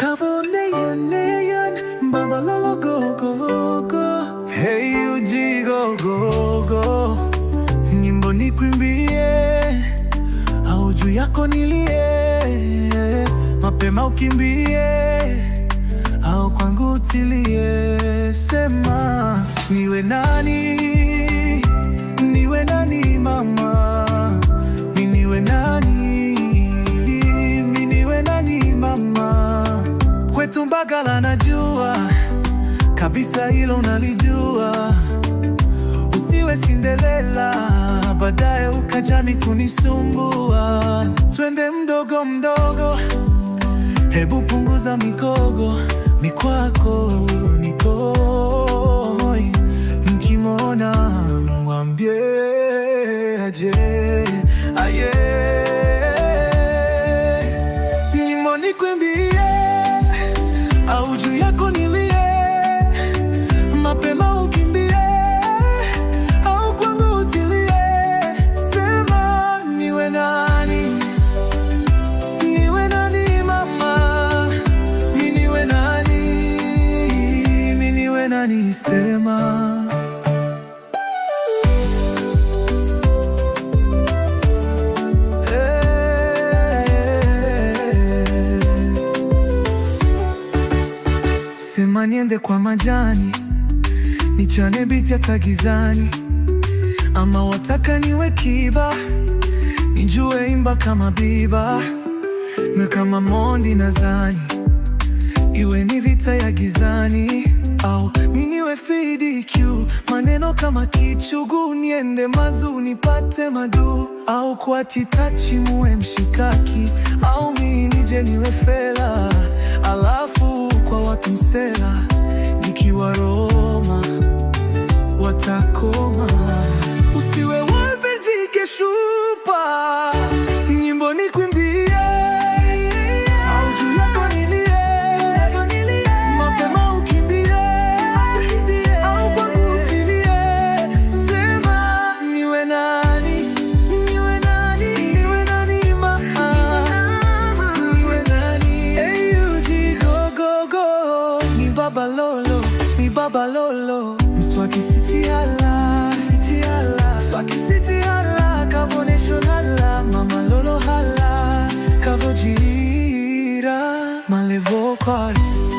Kavoneyan, babalolo go go go. Hey uji go go go. Nyimbo nikwimbie, au juu yako nilie. Mapema ukimbie, au kwangu utilie. Sema niwe nani, niwe nani mama. Niwe nani, niwe nani mama. Kwetu Mbagala najua kabisa, hilo nalijua. Usiwe Cinderella baadaye ukajani kunisumbua. Twende mdogo mdogo, hebu punguza mikogo. Mikwako nikoi, mkimona mwambie aje, aye. Nyimbo nikwimbie, au juu yako nilie. Mapema ukimbie, au kwangu utilie. Sema niwe nani, niwe nani mama. Mi niwe nani, mi niwe nani. Sema sema niende kwa majani, nichane biti hata gizani. Ama wataka niwe kiba, nijue imba kama Biba. Niwe kama Mondi na Zani, iwe ni vita ya gizani. Au mi niwe FDQ, maneno kama Kichugu. Niende Mazu nipate madu, au kwa Titachi muwe mshikaki. Au mi nije niwe Fela, alafu kwa watu Msela nikiwa Roma watakoma. Usiwe Walbejike Shupa, nyimbo nikwimbie, au juu yako nilie. Mapema ukimbie, au kwangu utilie. Sema niwe nani, niwe nani, niwe nani mama. Niwe nani, hey uji go go go. Ni baba lolo, ni baba lolo. Mswaki City hala, City hala. Mswaki City hala, Kavo Nation hala. Mama lolo hala, Kavo Jira, Malevo Cars.